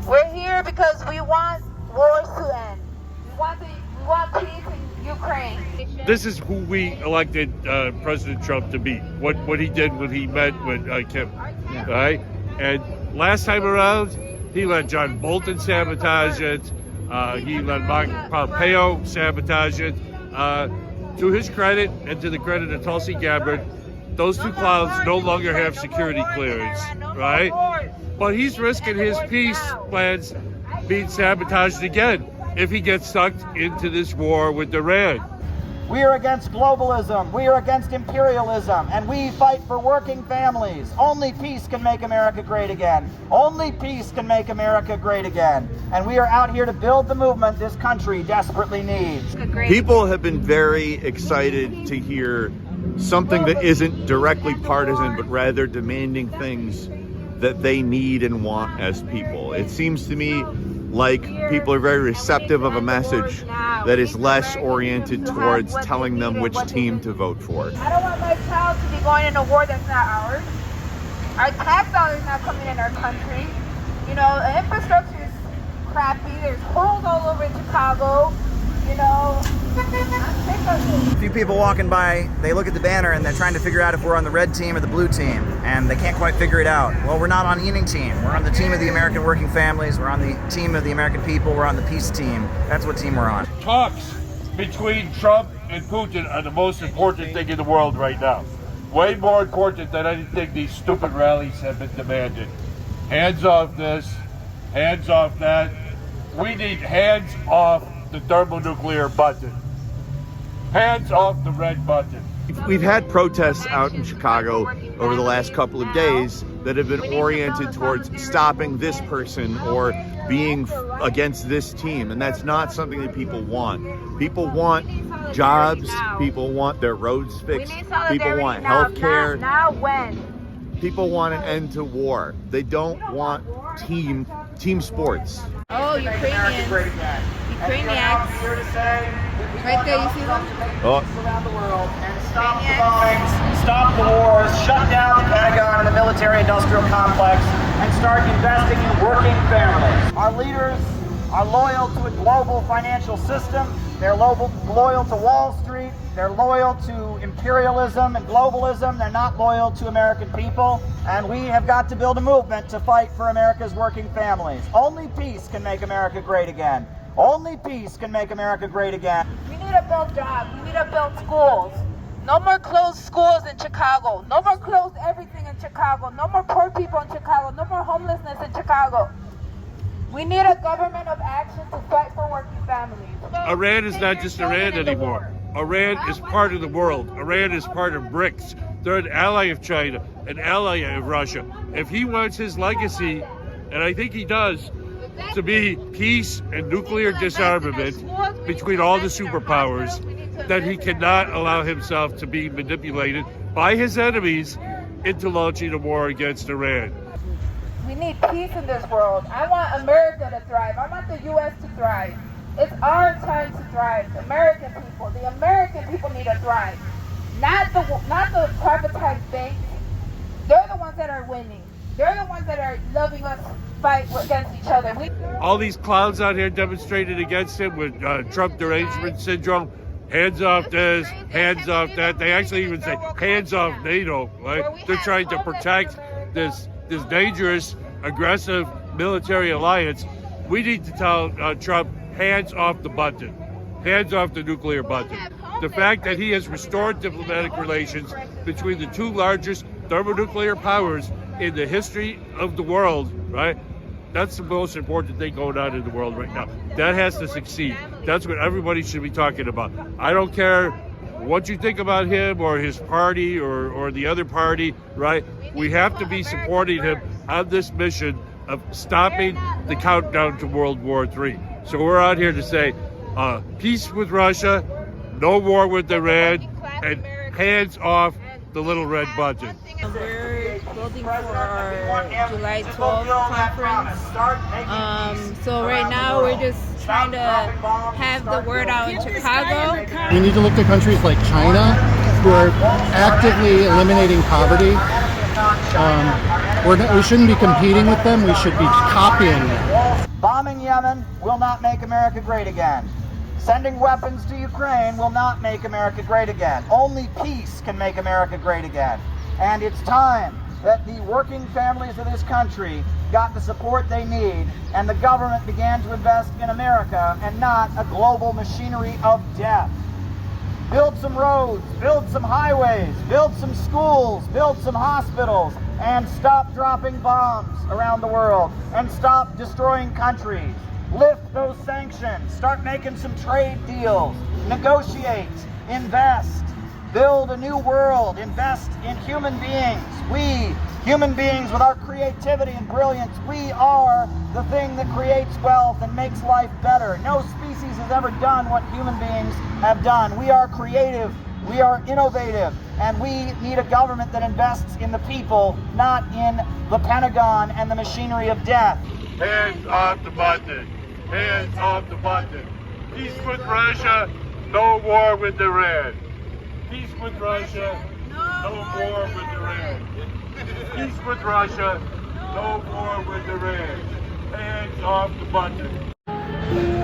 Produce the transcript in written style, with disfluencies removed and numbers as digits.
We're here because we want wars to end. We want peace in Ukraine. This is who we elected President Trump to be. What he did when he met with Kim, right? And last time around, he let John Bolton sabotage it. He let Mike Pompeo sabotage it. To his credit and to the credit of Tulsi Gabbard, those two clowns no longer have security clearance, right? But he's risking his peace plans being sabotaged again if he gets sucked into this war with Iran. We are against globalism, we are against imperialism, and we fight for working families. Only peace can make America great again. Only peace can make America great again. And we are out here to build the movement this country desperately needs. People have been very excited to hear something that isn't directly partisan, but rather demanding things that they need and want as people. It seems to me like people are very receptive of a message that is less oriented towards telling them which team to vote for. I don't want my child to be going in a war that's not ours. Our tax dollars not coming in our country. You know, the infrastructure is crappy. There's holes all over Chicago. You know, I'm sick of it. A few people walking by, they look at the banner and they're trying to figure out if we're on the red team or the blue team, and they can't quite figure it out. Well, we're not on any team. We're on the team of the American working families. We're on the team of the American people. We're on the peace team. That's what team we're on. Talks between Trump and Putin are the most important thing in the world right now. Way more important than anything these stupid rallies have been demanding. Hands off this, hands off that. We need hands off the thermonuclear button. Hands off the red button. We've had protests out in Chicago over the last couple of days that have been oriented towards stopping this person or being against this team, and that's not something that people want. People want jobs, people want their roads fixed, people want health care. Now when? People want an end to war. They don't want team sports. Oh, Ukrainians. Ukrainians. Right there, you see them? Oh. Around the world and stop the bombings, stop the wars, shut down the Pentagon and the military-industrial complex, and start investing in working families. Our leaders are loyal to a global financial system. They're loyal to Wall Street. They're loyal to imperialism and globalism. They're not loyal to American people. And we have got to build a movement to fight for America's working families. Only peace can make America great again. Only peace can make America great again. We need to build jobs. We need to build schools. No more closed schools in Chicago. No more closed everything in Chicago. No more poor people in Chicago. No more homelessness in Chicago. We need a government of action to fight for working families. Iran is not just Iran anymore. Iran is part of the world. Iran is part of BRICS. They're an ally of China, an ally of Russia. If he wants his legacy, and I think he does, to be peace and nuclear disarmament between all the superpowers, then he cannot allow himself to be manipulated by his enemies into launching a war against Iran. We need peace in this world. I want America to thrive. I want the U.S. to thrive. It's our time to thrive. The American people. The American people need to thrive. Not the privatized banks. They're the ones that are winning. They're the ones that are loving us fight against each other. All these clowns out here demonstrated against him with Trump derangement syndrome. Hands off this, hands off that. They actually even say hands off NATO. Right? They're trying to protect this dangerous, aggressive military alliance. We need to tell Trump, hands off the button. Hands off the nuclear button. The fact that he has restored diplomatic relations between the two largest thermonuclear powers in the history of the world, right? That's the most important thing going on in the world right now. That has to succeed. That's what everybody should be talking about. I don't care what you think about him or his party or the other party, right? We have to be supporting him on this mission of stopping the countdown to World War III. So we're out here to say peace with Russia, no war with Iran, and hands off the little red button. We're building for our July 12th conference. So right now we're just trying to have the word out in Chicago. We need to look to countries like China, who are actively eliminating poverty. We shouldn't be competing with them. We should be copying them. Bombing Yemen will not make America great again. Sending weapons to Ukraine will not make America great again. Only peace can make America great again. And it's time that the working families of this country got the support they need, and the government began to invest in America and not a global machinery of death. Build some roads, build some highways, build some schools, build some hospitals, and stop dropping bombs around the world, and stop destroying countries. Lift those sanctions, start making some trade deals, negotiate, invest, build a new world, invest in human beings. We, human beings with our creativity and brilliance, we are the thing that creates wealth and makes life better. No species has ever done what human beings have done. We are creative, we are innovative, and we need a government that invests in the people, not in the Pentagon and the machinery of death. Hands off the button. Hands off the button. Peace with Russia, no war with Iran. Peace with Russia, no war with Iran. Peace with Russia, no war with Iran. Hands off the button.